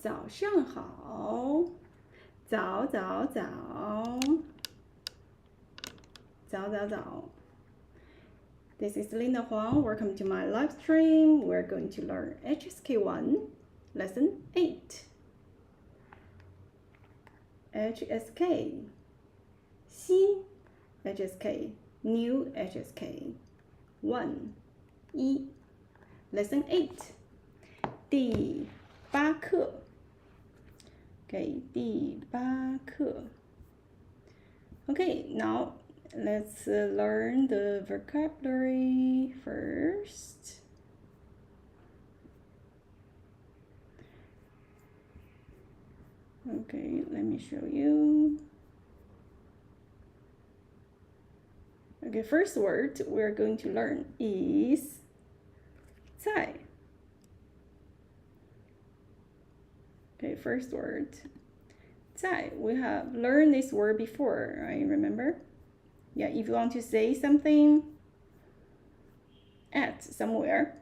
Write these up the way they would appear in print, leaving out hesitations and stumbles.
早上好，早早早，早早早。This is Linda Huang. Welcome to my live stream. We're going to learn HSK 1, Lesson 8. HSK, 新 HSK, new HSK, 1, 一 Lesson 8, 第8课 Okay, 第8课 Okay, now let's learn the vocabulary first. Okay, let me show you. Okay, first word we're going to learn is 在. Okay, first word 在. We have learned this word before, right? Remember? Yeah, if you want to say something at somewhere,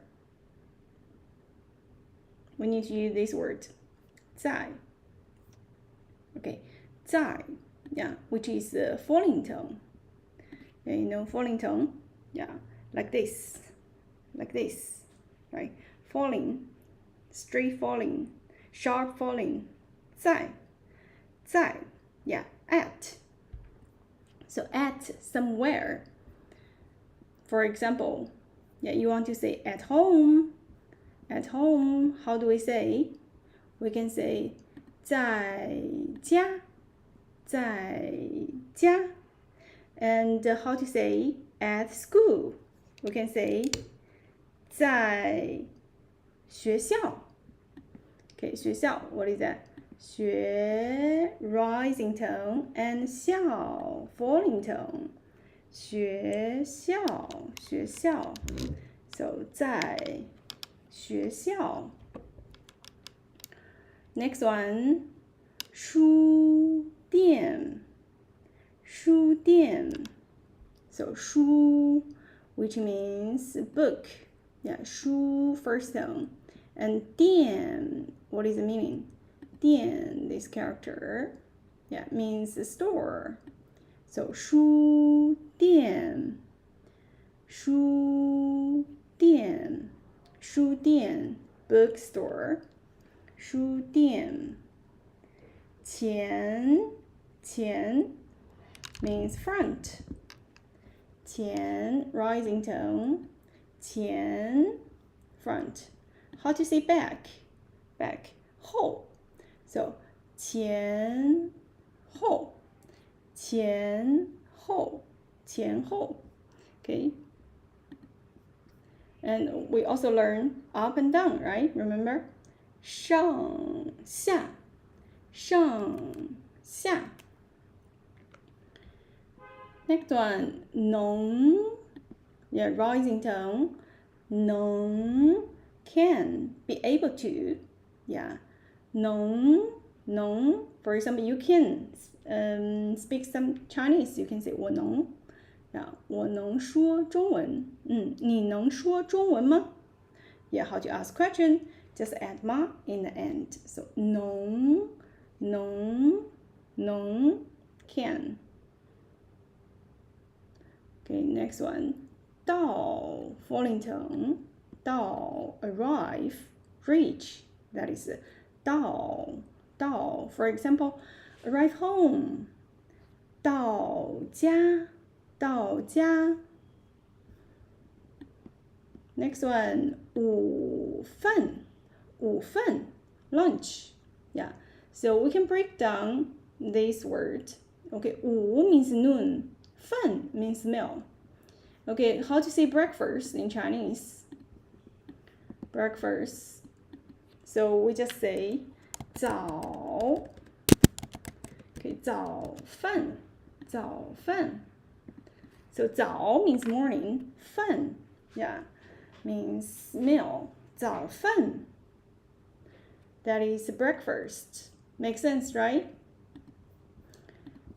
we need to use this word 在. Okay, 在, yeah, which is falling tone. Yeah, you know falling tone? Yeah, like this, right? Falling, straight falling, sharp falling. 在, yeah, at. So at somewhere. For example, yeah, you want to say at home. At home, how do we say? We can say 在家. And how to say at school? We can say 在学校. Okay, 学校, what is that? 学 rising tone and 校 falling tone. 学校. So 在学校. Next one, 书店. So 书, which means book. Yeah, 书 first tone. And 店, what is the meaning? 店, this character, yeah, means the store. So 书店, bookstore. 书店. 前 means front. 前 rising tone. 前 front. How to say back?后. So 前后. Okay. And we also learn up and down, right? Remember? 上下. Next one, 能, yeah, rising tone. 能 can, be able to, yeah. 能, for example, you can speak some Chinese. You can say 我能, yeah, 我能说中文. 你能说中文吗? Yeah, how to ask question? Just add ma in the end. So 能 can. Okay, next one. 到 falling tone. 到 arrive, reach. That is 到. For example, arrive home. 到家. Next one, 午饭, lunch. Yeah, so we can break down this word. Okay, 午 means noon, 饭 means meal. Okay, how to say breakfast in Chinese? Breakfast. So we just say 早. Okay, 早饭. So 早 means morning, 饭, yeah, means meal. 早饭. That is breakfast. Makes sense, right?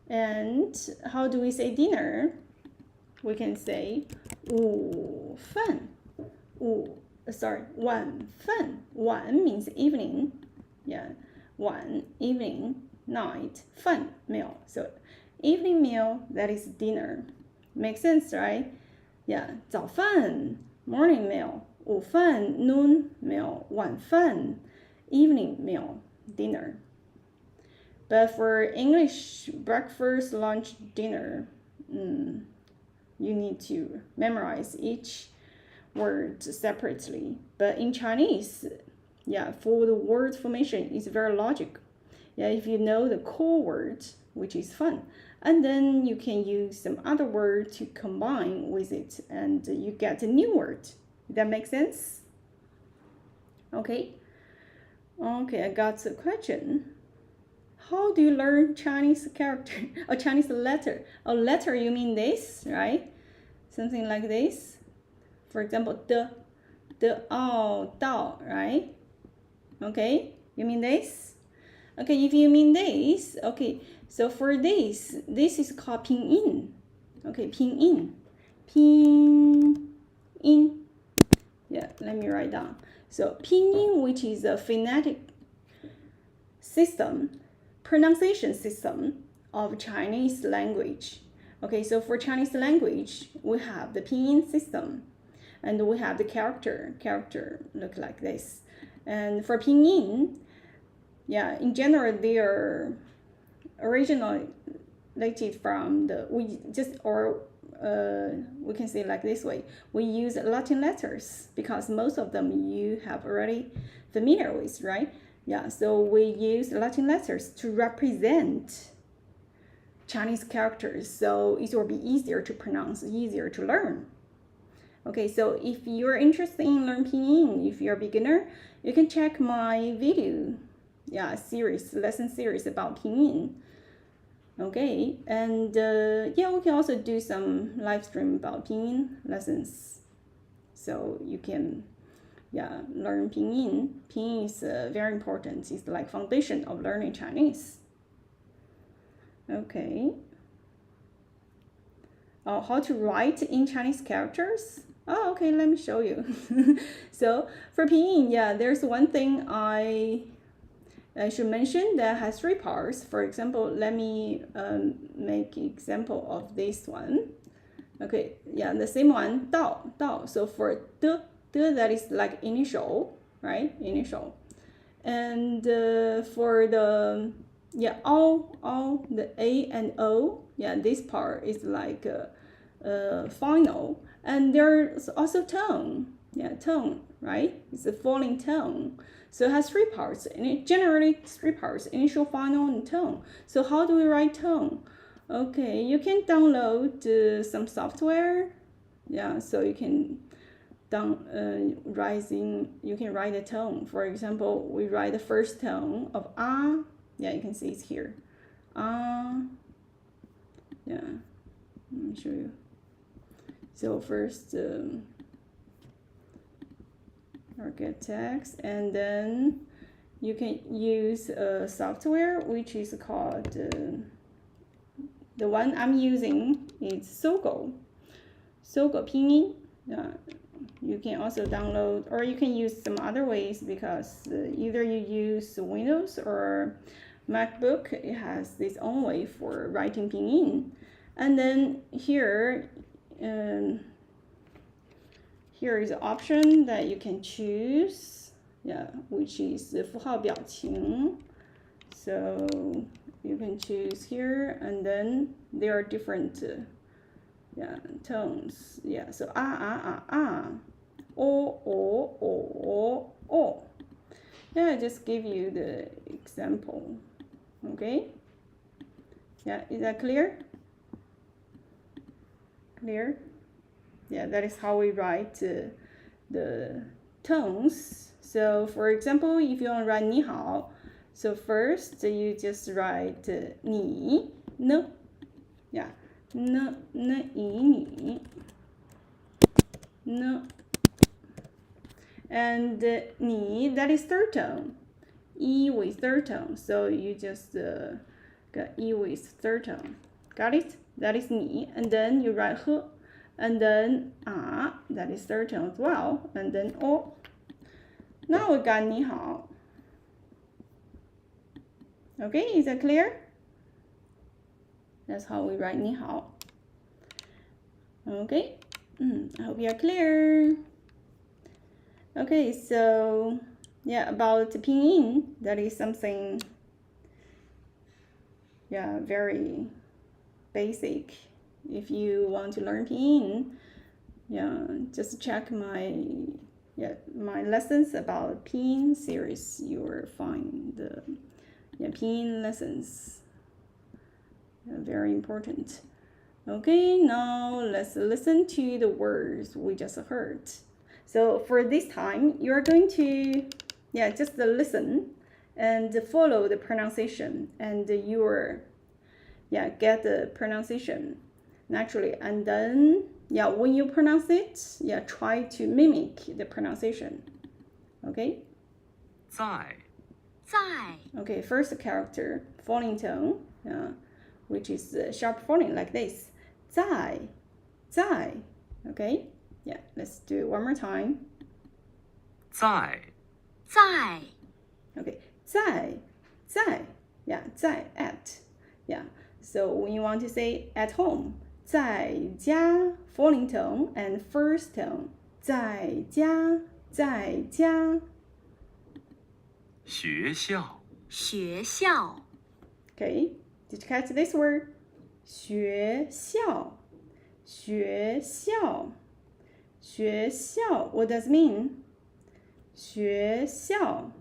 And how do we say dinner? We can say 午饭. 晚饭. 晚 means evening. Yeah. 晚 evening, night 饭 meal. So evening meal, that is dinner. Makes sense, right? Yeah, 早饭 morning meal, 午饭 noon meal, 晚饭 evening meal, dinner. But for English, breakfast, lunch, dinner, you need to memorize each word separately. But in Chinese, yeah, for the word formation, it's very logical. Yeah, if you know the core word, which is fun, and then you can use some other word to combine with it, and you get a new word. That makes sense? Okay. Okay, I got a question. How do you learn Chinese character or Chinese letter? A letter, you mean this, right? Something like this. For example, the, ao, dao, right? Okay, you mean this? Okay, if you mean this, okay, so for this is called pinyin. Okay, pinyin. Pinyin. Yeah, let me write down. So pinyin, which is a phonetic system, pronunciation system of Chinese language. Okay, so for Chinese language, we have the pinyin system, and we have the character look like this. And for pinyin, yeah, in general, they are originated from we can say like this way, we use Latin letters because most of them you have already familiar with, right? Yeah, so we use Latin letters to represent Chinese characters, so it will be easier to pronounce, easier to learn. Okay, so if you're interested in learning pinyin, if you're a beginner, you can check my video, lesson series about pinyin. Okay, and yeah, we can also do some live stream about pinyin lessons, so you can learn pinyin. Pinyin is very important. It's like foundation of learning Chinese. Okay. Oh, how to write in Chinese characters? Oh, okay, let me show you. So for pinyin, yeah, there's one thing I should mention that has 3 parts. For example, let me make example of this one. Okay, yeah, the same one, dao. So for de, that is like initial, right? Initial. And for the ao, the a and o, yeah, this part is like final. And there's also tone, tone, right? It's a falling tone. So it has 3 parts, and it generally 3 parts: initial, final, and tone. So how do we write tone? Okay, you can download some software. Yeah, so you can you can write a tone. For example, we write the first tone of ah. Yeah, you can see it's here. Ah. Yeah, let me show you. So first, or get text, and then you can use a software which is called the one I'm using is Sogo Pinyin. You can also download, or you can use some other ways, because either you use Windows or MacBook, it has its own way for writing pinyin. And then here is an option that you can choose, which is 符号表情. So you can choose here, and then there are different tones. Yeah, so o. Yeah, I just give you the example. Okay. Yeah, is that clear? Clear? Yeah, that is how we write the tones. So for example, if you want to write 你好, so first you just write 你 呢, yeah, 呢以你 呢, and 你, that is third tone, 一 with third tone, so you just got 一 with third tone. Got it? That is 你, and then you write 呵, and then that is third tone as well, and then o. Now we got 你好. Okay, is that clear? That's how we write 你好. Okay, I hope you are clear. Okay, so yeah, about pinyin, that is something, yeah, very basic. If you want to learn pinyin, yeah, just check my lessons about pinyin series. You will find the pinyin lessons. Very important. Okay, now let's listen to the words we just heard. So for this time, you're going to, just listen and follow the pronunciation, and you're, get the pronunciation naturally. And then, when you pronounce it, try to mimic the pronunciation. Okay? 在 Okay, first character, falling tone, which is sharp falling like this. 在 Okay? Yeah, let's do it one more time. 在 Okay, 在 Yeah, 在 at. Yeah, so when you want to say at home, 在家 falling tone and first tone. 在家 学校 Okay, did you catch this word? 学校 What does it mean? 学校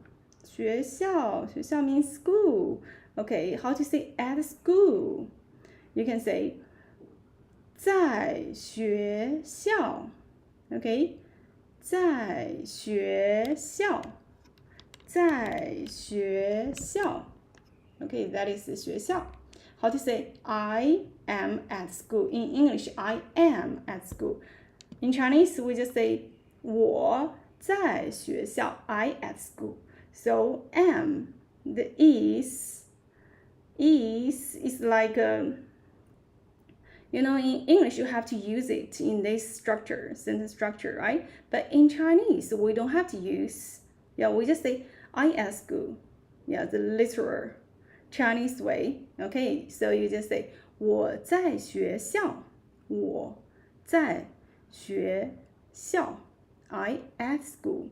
means school. Okay, how to say at school? You can say 在学校 Okay, 在学校 Okay, that is 学校. How to say I am at school? In English, I am at school. In Chinese, we just say 我在学校 I at school. So am, the is like in English you have to use it in this sentence structure, right? But in Chinese we don't have to use. We just say I at school. The literal Chinese way. Okay, so you just say 我在学校I at school.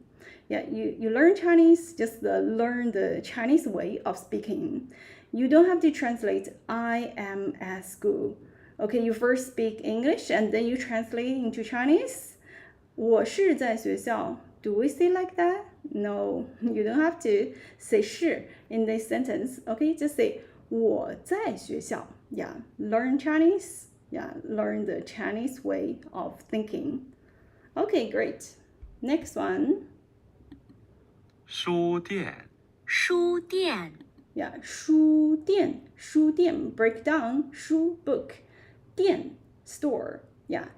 You learn Chinese, just learn the Chinese way of speaking. You don't have to translate I am at school. Okay, you first speak English and then you translate into Chinese. 我是在学校. Do we say like that? No, you don't have to say 是 in this sentence. Okay, just say 我在学校. Learn Chinese. Learn the Chinese way of thinking. Okay, great. Next one. 书店 书店 break down 书 book 店 store.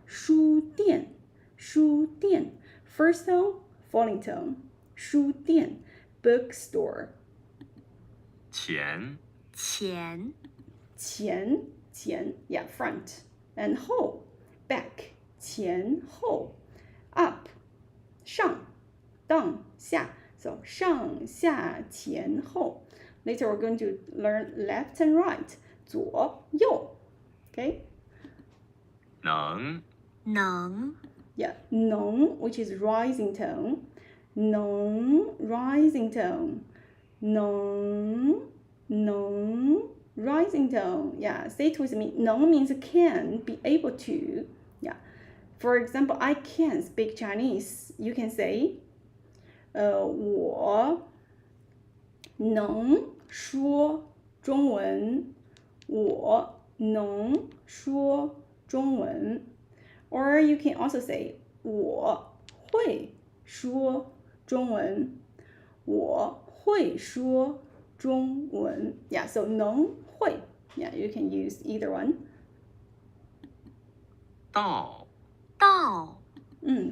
书店 first tone falling tone 书店 bookstore. 前 front, and 后 back 前后 up 上 down 下. So 上下前后. Later we're going to learn left and right. 左右. Okay? 能 能, which is rising tone. 能 rising tone. 能 rising tone. Say it with me. 能 means can, be able to. For example, I can speak Chinese. You can say 我能说中文. 我能说中文. Or you can also say 我会说中文. 我会说中文. So 能会. You can use either one. 到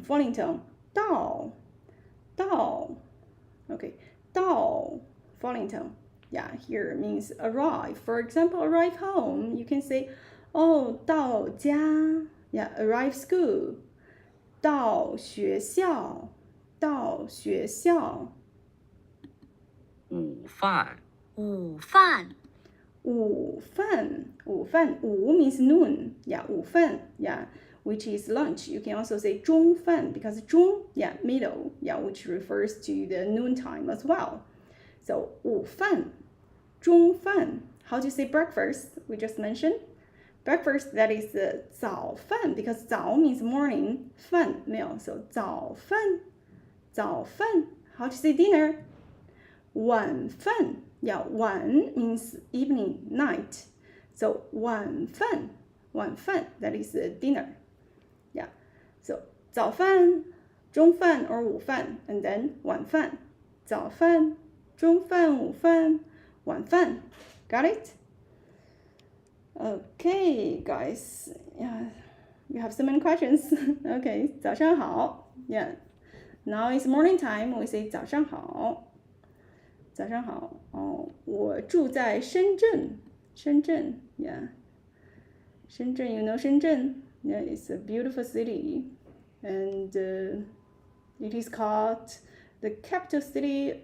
falling tone. 到 Okay, 到 falling tone. Here means arrive. For example, arrive home. You can say 到家. Arrive school. 到学校. 午饭午饭，午饭，午饭，午 means noon, yeah, 午饭, yeah, which is lunch. You can also say 中饭 because 中, yeah, middle, yeah, which refers to the noon time as well. So 午饭，中饭. How do you say breakfast? We just mentioned breakfast. That is 早饭 because 早 means morning, 饭 meal. So 早饭，早饭. How to say dinner? 晚饭. Yeah, 晚 means evening, night. So 晚饭, 晚饭, that is dinner. Yeah. So 早饭, 中饭 or 午饭, and then 晚饭. 早饭, 中饭, 午饭, 晚饭. Got it? Okay, guys. Yeah, you have so many questions. Okay, 早上好. Yeah. Now it's morning time. We say 早上好。早上好。我住在深圳。深圳 yeah. 深圳 you know 深圳 yeah, it's a beautiful city. And it is called the capital city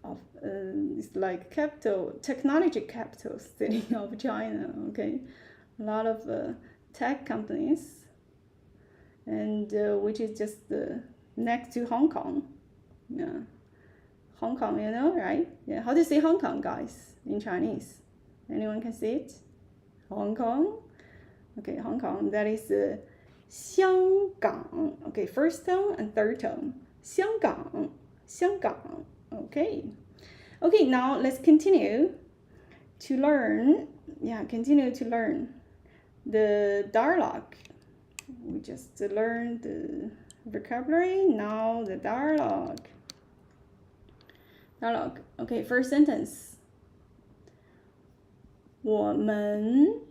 of, it's like capital, technology capital city of China, okay? A lot of tech companies, and which is just next to Hong Kong. Yeah. Hong Kong, you know, right? Yeah. How do you say Hong Kong, guys, in Chinese? Anyone can say it? Hong Kong. Okay, Hong Kong. That is 香港. Okay, first tone and third tone. 香港, 香港. Okay. Okay, now let's continue to learn. Yeah, continue to learn the dialogue. We just learned the vocabulary. Now the dialogue. Dialogue. Okay, first sentence. 我们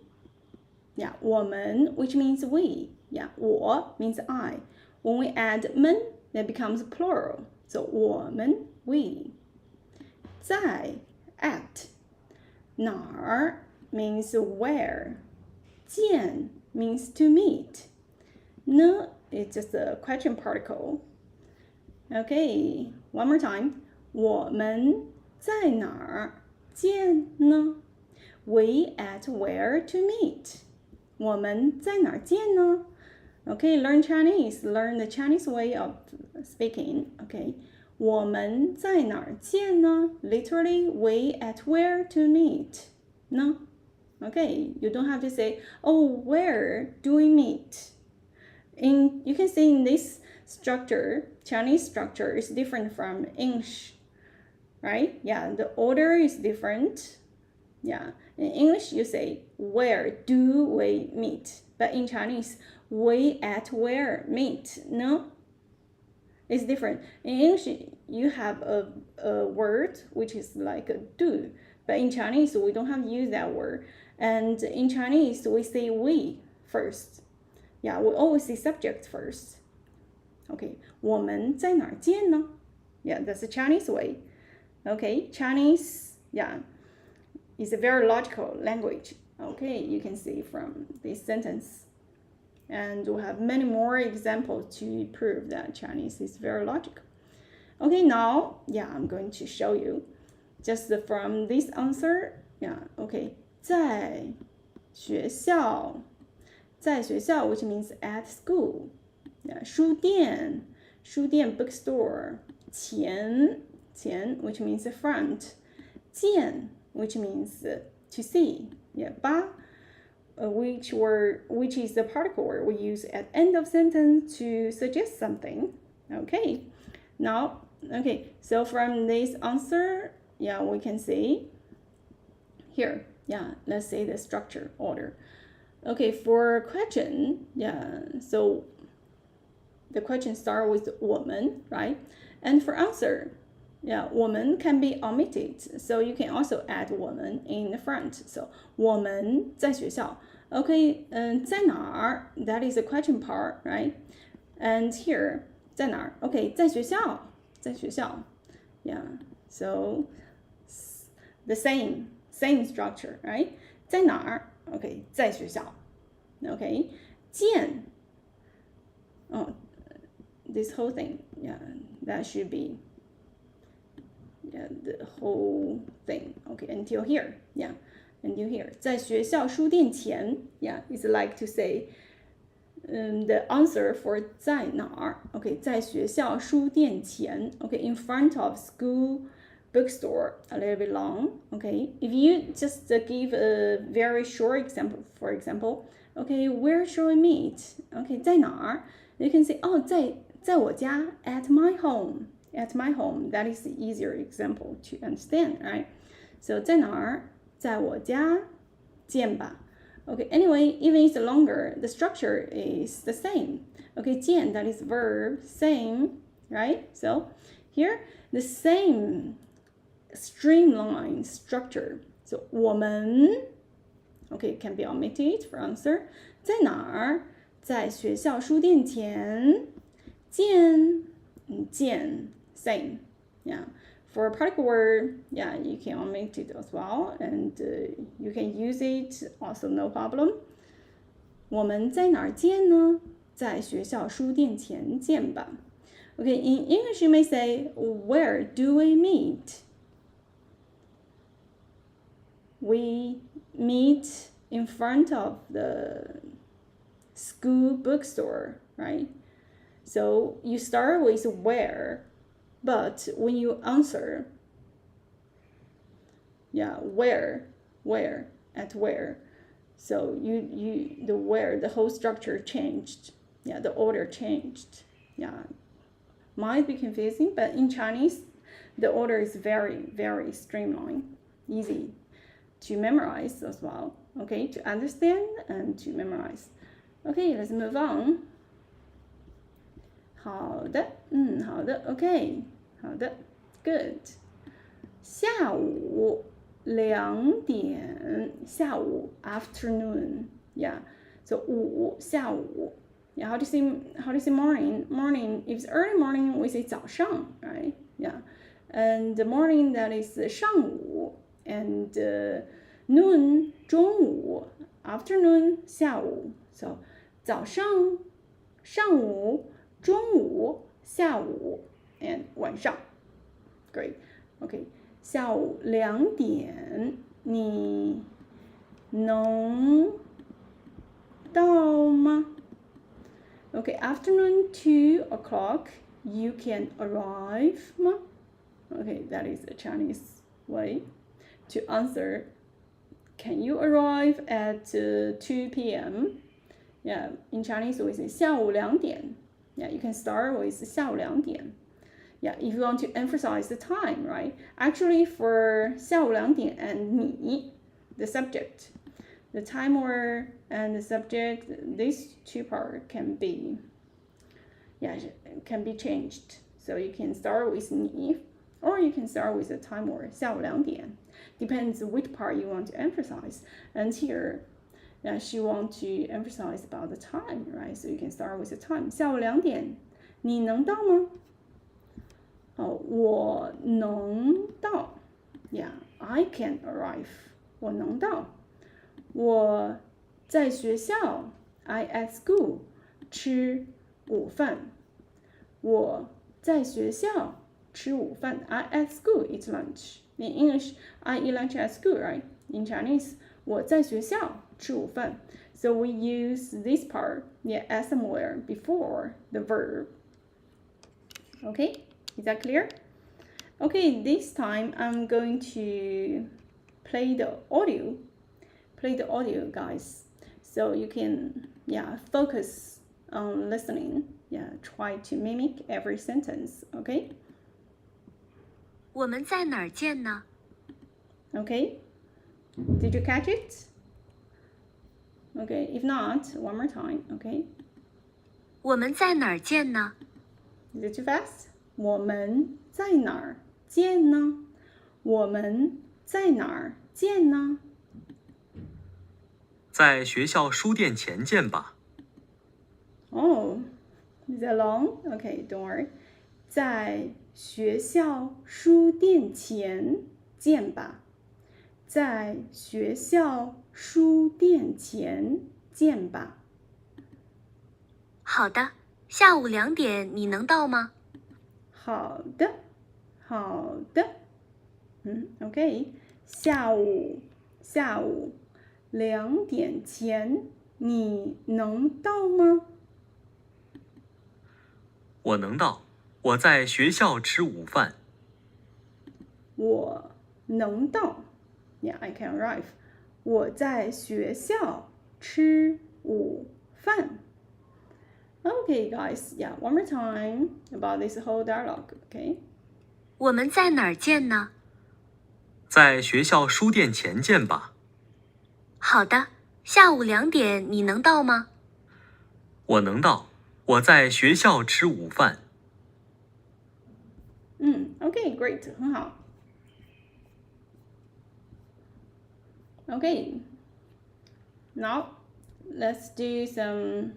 yeah, 我们 which means we. Yeah, 我 means I. When we add 们, that becomes plural. So 我们 we. 在 at. 哪儿 means where. 见 means to meet. 呢 is just a question particle. Okay, one more time. 我们在哪儿见呢？ We at where to meet. 我们在哪儿见呢？ Okay, learn Chinese. Learn the Chinese way of speaking. Okay, 我们在哪儿见呢？ Literally, we at where to meet. No? Okay, you don't have to say, oh, where do we meet? You can see in this structure, Chinese structure is different from English, right? Yeah, the order is different. Yeah, in English you say, where do we meet? But in Chinese, we at where meet? No, it's different. In English, you have a word which is like a do, but in Chinese, we don't have to use that word. And in Chinese, we say we first. Yeah, we always say subject first. Okay, 我们在哪儿见呢? Yeah, that's the Chinese way. Okay, Chinese, yeah, is a very logical language. Okay, you can see from this sentence. And we'll have many more examples to prove that Chinese is very logical. Okay, now, yeah, I'm going to show you. Just from this answer, yeah, okay, 在学校, 在学校, which means at school. Yeah, 书店 bookstore. 前 which means the front. 见 which means to see. Yeah, 八 which is the particle word we use at end of sentence to suggest something. Okay, now, okay, so from this answer, yeah, we can see here, yeah, let's say the structure order. Okay, for question, yeah, so the question start with 我们, right? And for answer, yeah, 我们 can be omitted, so you can also add 我们 in the front. So 我们在学校. Okay, 在哪儿? That is the question part, right? And here, 在哪儿? Okay, 在学校. 在学校. Yeah, so the same structure, right? 在哪儿? Okay, 在学校. Okay, 见. Oh, this whole thing, yeah, that should be, yeah, the whole thing. until here. Yeah, until here. 在学校书店前 Yeah, it's like to say the answer for 在哪儿 Okay, 在学校书店前 Okay, in front of school bookstore, a little bit long. Okay, if you just give a very short example, for example, okay, where shall we meet? Okay, 在哪儿 You can say, oh, 在我家 at my home. At my home, that is the easier example to understand, right? So 在哪儿在我家见吧 Okay, anyway, even it's longer, the structure is the same. Okay, 见, that is verb, same, right? So here, the same streamlined structure. So 我们 Okay, can be omitted for answer. 在哪儿在学校书店前见same. Yeah. For a particular word, yeah, you can omit it as well, and you can use it also no problem. 我们在哪儿见呢？在学校书店前见吧。Okay, in English you may say, where do we meet? We meet in front of the school bookstore, right? So you start with where, but when you answer, yeah, where, at where. So the where, the whole structure changed. Yeah, the order changed. Yeah, might be confusing, but in Chinese, the order is very, very streamlined, easy to memorize as well. Okay, to understand and to memorize. Okay, let's move on. 好的 OK 好的 Good 下午2点下午 afternoon Yeah, so 午下午 Yeah, how do you say morning? Morning, if it's early morning, we say 早上 right? Yeah, and the morning, that is 上午 and noon 中午 afternoon 下午 So 早上上午中午下午 and 晚上 Great. Okay, 下午2点你能到吗 Okay, afternoon 2 o'clock you can arrive 吗 Okay, that is a Chinese way to answer. Can you arrive at 2 p.m.? Yeah, in Chinese we say 下午2点 Yeah, you can start with 下午2点 Yeah, if you want to emphasize the time, right? Actually, for 下午2点 and 你 the subject, the timer and the subject, these two parts can be changed. So you can start with 你 or you can start with the timer 下午2点 Depends which part you want to emphasize. And here, she wants to emphasize about the time, right? So you can start with the time. 下午2点你能到吗我能到 Yeah, I can arrive 我能到我在学校 I at school 吃午饭我在学校吃午饭 I at school eat lunch In English, I eat lunch at school, right? In Chinese, 我在学校吃午饭 So we use this part as somewhere before the verb. Okay, is that clear? Okay, this time I'm going to play the audio. Play the audio, guys. So you can, focus on listening. Try to mimic every sentence, okay? 我们在哪儿见呢 Okay, did you catch it? Okay, if not, one more time, okay? 我们在哪儿见呢 Is it too fast? 我们在哪儿见呢？我们在哪儿见呢？在学校书店前见吧。Oh, is that long? Okay, don't worry. 在学校书店前见吧。在学校书店前见吧。好的，下午2点你能到吗好的，好的。Okay. 下午2点前你能到吗？我能到，我在学校吃午饭。我能到 Yeah, I can arrive. 我在学校吃午饭。Okay, guys. Yeah, one more time about this whole dialogue. Okay. 我们在哪儿见呢？在学校书店前见吧。好的，下午2点你能到吗？我能到，我在学校吃午饭。Okay, great. 很好。Okay. Now, let's do some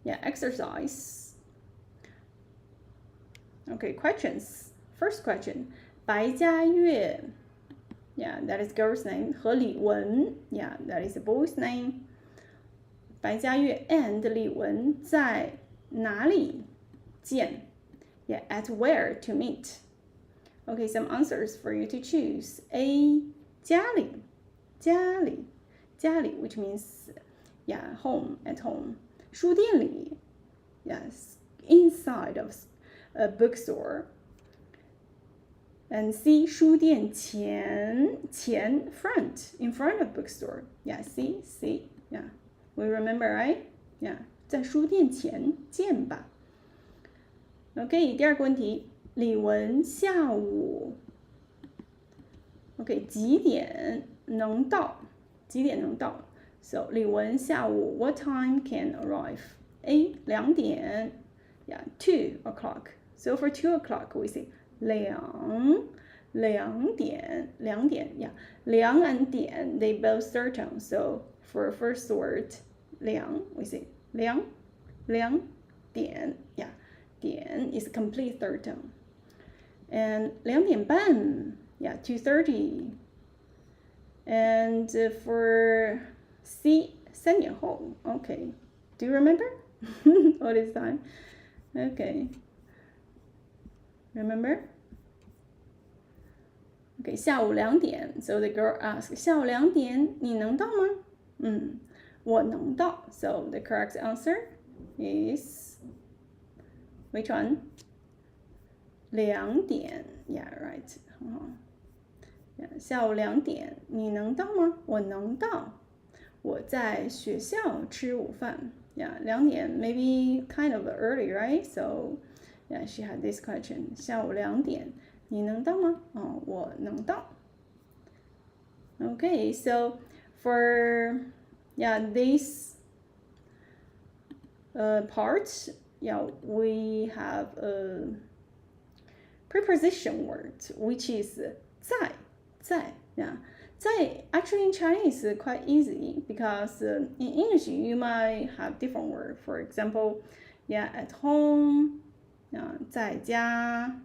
exercise. Okay, questions. First question. 白嘉悦 that is girl's name. 和李文 that is a boy's name. 白嘉悦 and 李文在哪里见 at where to meet. Okay, some answers for you to choose. A. 家里 which means home, at home. 书店里 yes, inside of a bookstore. And C. 书店前 front, in front of bookstore. C. We remember, right? 在书店前见吧。OK, 第二个问题，李文下午几点能到？So 李文下午 what time can arrive? A. 2点 2 o'clock. So for 2 o'clock we say 2点 2 and 点 they both start on. So for first word 2 we say 2点 点 is complete third tone. And 2点半 2:30. And for C 3点后 okay. Do you remember what is time? Okay. Remember? Okay, 下午2点 So the girl asks 下午2点你能到吗？我能到 So the correct answer is which one? 2点 right. 下午2点你能到吗？我能到。我在学校吃午饭。2点 maybe kind of early, right? So she had this question. 下午2点你能到吗？我能到。Okay, so for this part, we have a preposition word which is 在 在 actually in Chinese quite easy because in English you might have different word. For example, at home, 在家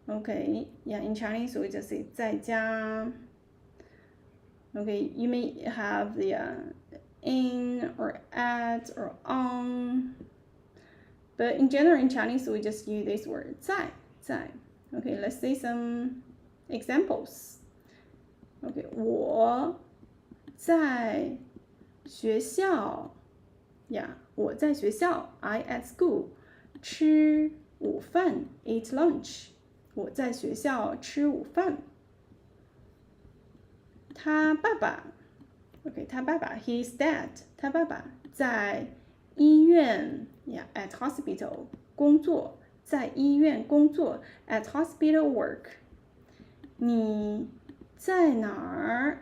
Okay, in Chinese we just say 在家 Okay, you may have the in or at or on. But in general in Chinese we just use this word 在 Okay, let's see some examples. Okay, 我在学校 我在学校 I at school 吃午饭 eat lunch 我在学校吃午饭。他爸爸 his dad 他爸爸在医院 at hospital 工作在医院工作 at hospital work 你在哪儿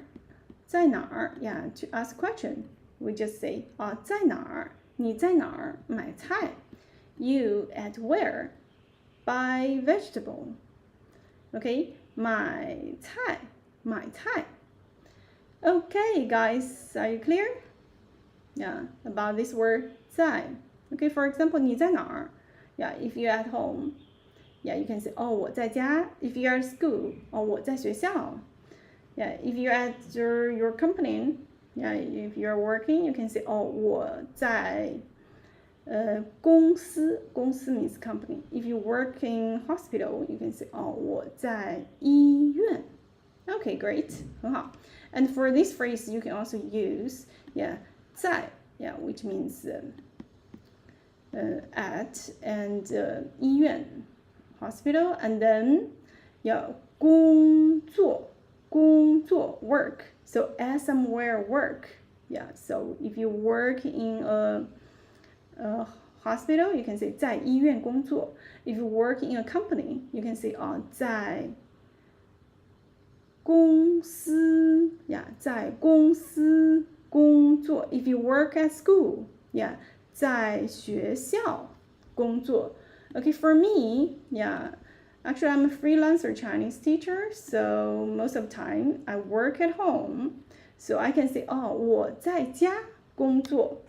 to ask question we just say 在哪儿你在哪儿买菜 you at where buy vegetable okay 买菜 Okay, guys, are you clear? About this word 在 Okay, for example 你在哪儿 if you're at home you can say 我在家 if you're at school 我在学校 if you're at your company if you're working you can say 我在公司 means company if you work in hospital you can say 我在医院 Okay, great. 很好. And for this phrase, you can also use, 在, which means at, and 医院, hospital, and then 工作, work. So at somewhere work. So if you work in a hospital, you can say 在医院工作. If you work in a company, you can say 在公司, 在公司工作. If you work at school, 在学校工作. Okay, for me, actually I'm a freelancer Chinese teacher, so most of the time I work at home. So I can say, 我在家工作.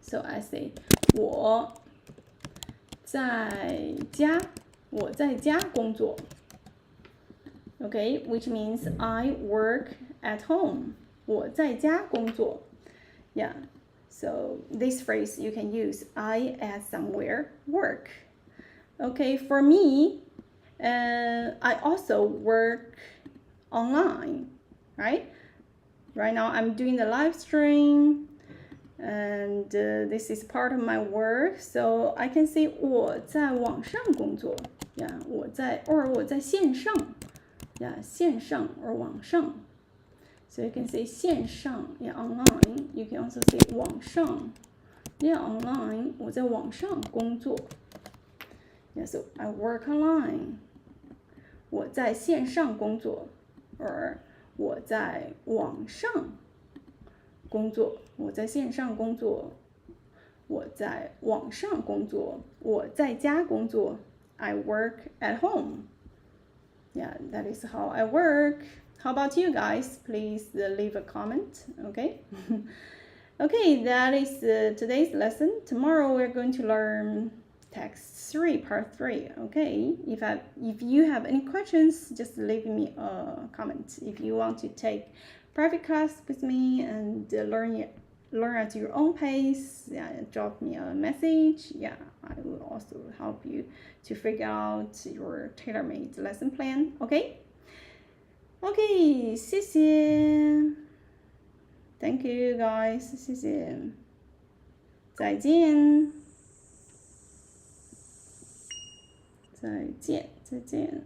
So I say, 我在家工作. Okay, which means I work at home. 我在家工作. So this phrase you can use, I at somewhere work. Okay, for me, I also work online, right? Right now I'm doing the live stream, and this is part of my work, so I can say 我在网上工作. 我在线上. 线上 or 网上. So you can say 线上, online. You can also say 网上. Online. 我在网上工作. So I work online. 我在线上工作 or 我在网上工作. 我在线上工作. 我在网上工作. 我在家工作. I work at home. That is how I work. How about you guys? Please leave a comment, okay? Okay, that is today's lesson. Tomorrow we're going to learn text 3, part 3, okay? If you have any questions, just leave me a comment. If you want to take private class with me and learn at your own pace, drop me a message. I will also help you to figure out your tailor-made lesson plan, okay? Okay, 谢谢. Thank you guys. 谢谢. 再见. 再见.